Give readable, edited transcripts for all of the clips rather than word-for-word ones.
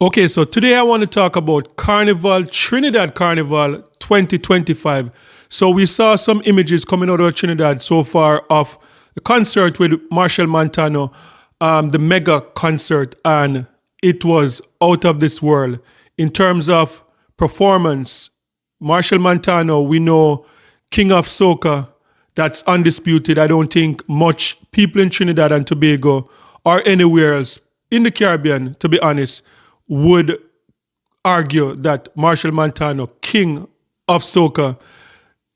Okay, so today I want to talk about Carnival, Trinidad Carnival 2025. So we saw some images coming out of Trinidad so far of the concert with Machel Montano, the mega concert, and it was out of this world. In terms of performance, Machel Montano, we know, King of Soca, that's undisputed. I don't think much people in Trinidad and Tobago or anywhere else in the Caribbean, to be honest, would argue that Machel Montano, King of Soca,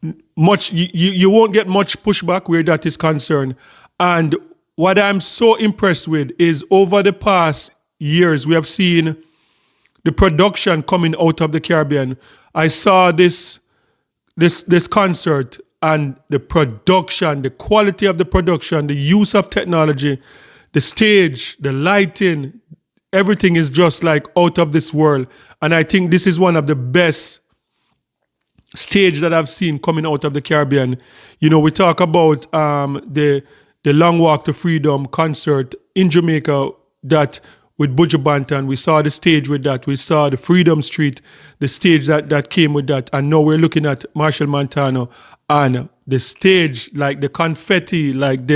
you won't get much pushback where that is concerned. And what I'm so impressed with is over the past years, we have seen the production coming out of the Caribbean. I saw this concert and the production, the quality of the production, the use of technology, the stage, the lighting, everything is just like out of this world. And I think this is one of the best stage that I've seen coming out of the Caribbean. You know, we talk about the Long Walk to Freedom concert in Jamaica that with Buju Banton. We saw the stage with that. We saw the Freedom Street, the stage that came with that. And now we're looking at Machel Montano and the stage, like the confetti, like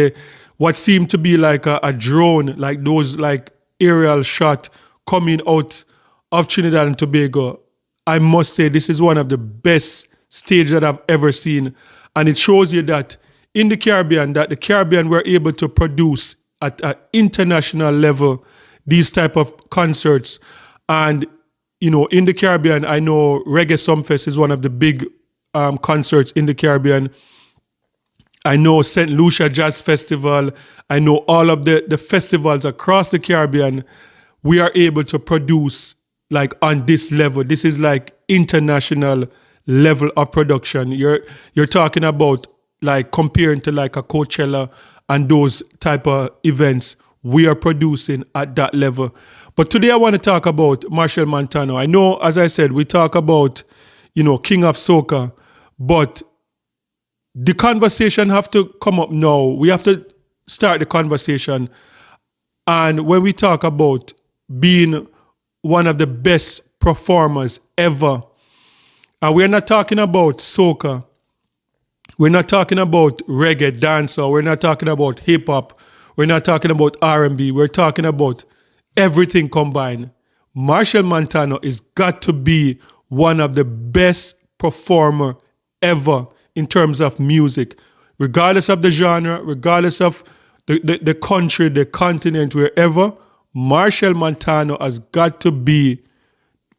what seemed to be like a drone, like those like aerial shot coming out of Trinidad and Tobago. I must say this is one of the best stage that I've ever seen. And it shows you that in the Caribbean, that the Caribbean were able to produce at an international level these type of concerts. And, you know, in the Caribbean, I know Reggae Sumfest is one of the big concerts in the Caribbean. I know St. Lucia Jazz Festival. I know all of the festivals across the Caribbean. We are able to produce like on this level. This is like international level of production. You're talking about like comparing to like a Coachella and those type of events. We are producing at that level. But today I want to talk about Machel Montano. I know, as I said, we talk about, you know, King of Soca, but the conversation have to come up now. We have to start the conversation. And when we talk about being one of the best performers ever, and we're not talking about soca, we're not talking about reggae, dancehall, we're not talking about hip hop, we're not talking about R&B, we're talking about everything combined. Machel Montano is got to be one of the best performer ever in terms of music, regardless of the genre, regardless of the country, the continent, wherever. Machel Montano has got to be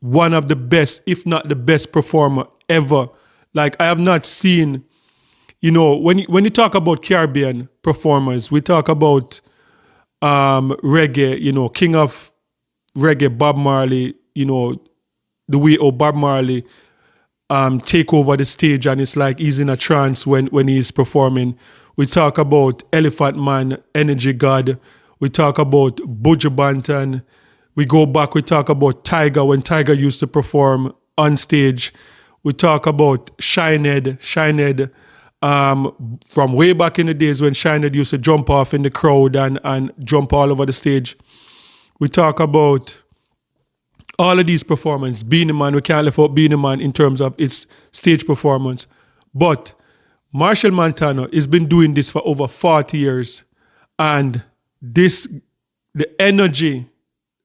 one of the best, if not the best performer ever. Like, I have not seen, you know, when you talk about Caribbean performers, we talk about reggae, you know, King of Reggae, Bob Marley, you know, the way Bob Marley take over the stage and it's like he's in a trance when he's performing. We talk about Elephant Man, Energy God. We talk about Buju Banton. We go back, we talk about Tiger when Tiger used to perform on stage. We talk about Shinehead from way back in the days when Shinehead used to jump off in the crowd and jump all over the stage. We talk about all of these performances. Beenie Man, we can't leave out Beenie Man in terms of its stage performance. But Machel Montano has been doing this for over 40 years. And the energy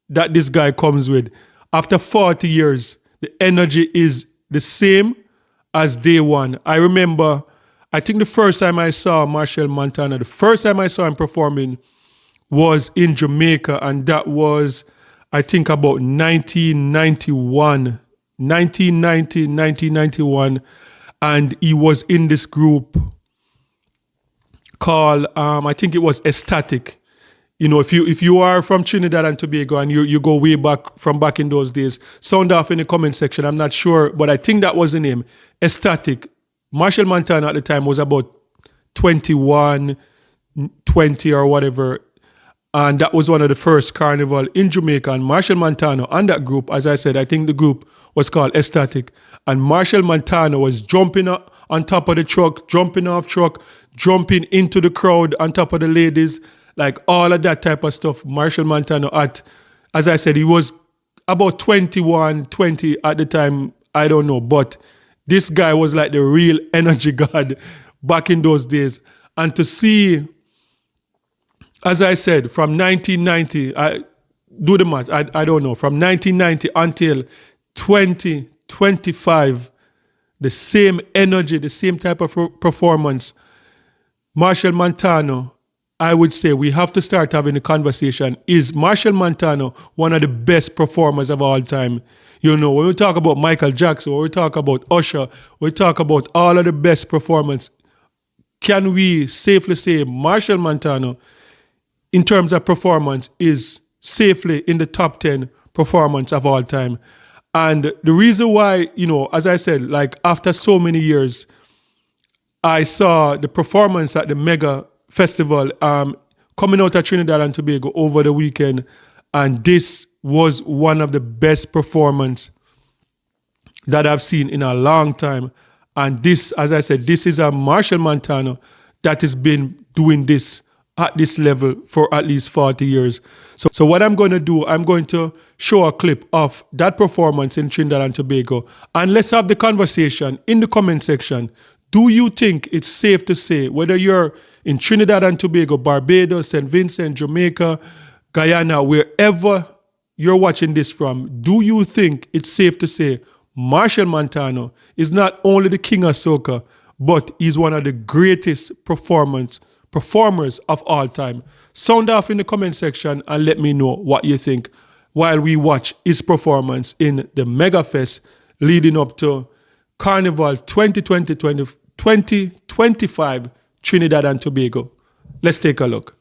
that this guy comes with, after 40 years, the energy is the same as day one. I remember, I think the first time I saw Machel Montano, the first time I saw him performing was in Jamaica, and that was, I think, about 1991, and he was in this group called, I think it was Ecstatic. You know, if you are from Trinidad and Tobago and you go way back from back in those days, sound off in the comment section. I'm not sure, but I think that was the name, Ecstatic. Machel Montano at the time was about 21, 20 or whatever. And that was one of the first carnival in Jamaica. And Machel Montano and that group, as I said, I think the group was called Ecstatic. And Machel Montano was jumping up on top of the truck, jumping off truck, jumping into the crowd on top of the ladies, like all of that type of stuff. Machel Montano, as I said, he was about 21, 20 at the time. I don't know. But this guy was like the real energy god back in those days. And to see, as I said, from 1990, do the math, I don't know, from 1990 until 2025, the same energy, the same type of performance. Machel Montano, I would say we have to start having a conversation. Is Machel Montano one of the best performers of all time? You know, when we talk about Michael Jackson, when we talk about Usher, we talk about all of the best performance. Can we safely say Machel Montano, in terms of performance, is safely in the top 10 performance of all time? And the reason why, you know, as I said, like after so many years, I saw the performance at the Mega Festival coming out of Trinidad and Tobago over the weekend, and this was one of the best performances that I've seen in a long time. And this, as I said, this is a Machel Montano that has been doing this at this level for at least 40 years. So what I'm going to do, I'm going to show a clip of that performance in Trinidad and Tobago, and let's have the conversation in the comment section. Do you think it's safe to say, whether you're in Trinidad and Tobago, Barbados, St. Vincent, Jamaica, Guyana, wherever you're watching this from, do you think it's safe to say Machel Montano is not only the king of soca, but he's one of the greatest performers of all time? Sound off in the comment section and let me know what you think while we watch his performance in the Mega Fest leading up to Carnival 2025 Trinidad and Tobago. Let's take a look.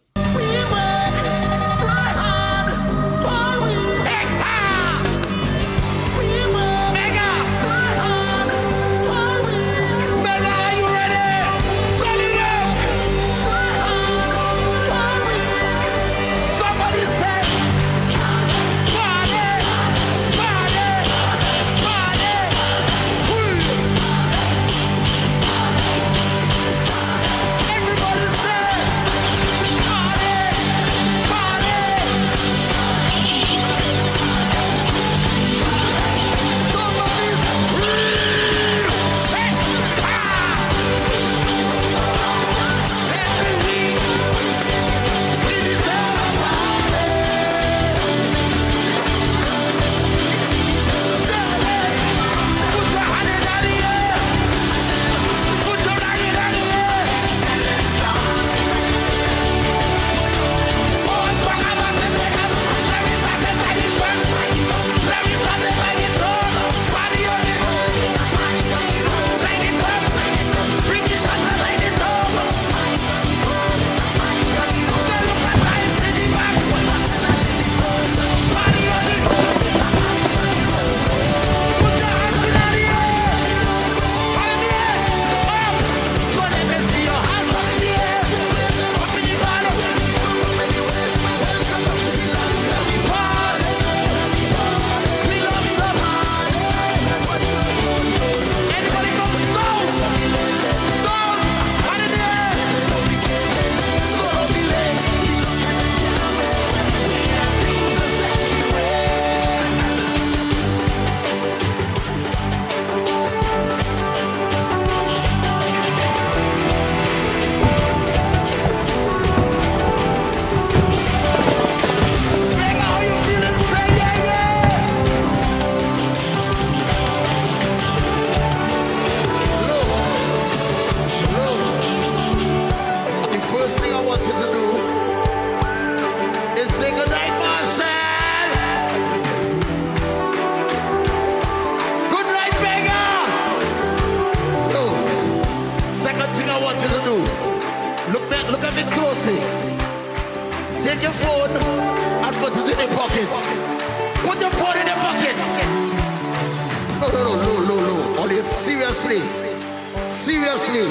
Seriously,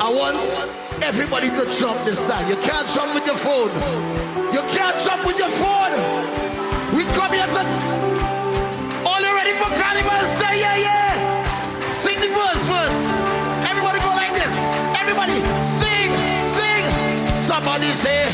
I want everybody to jump this time. You can't jump with your phone. You can't jump with your phone. We come here to... All you ready for Carnival? Say yeah, yeah. Sing the verse first. Everybody go like this. Everybody sing, sing. Somebody say...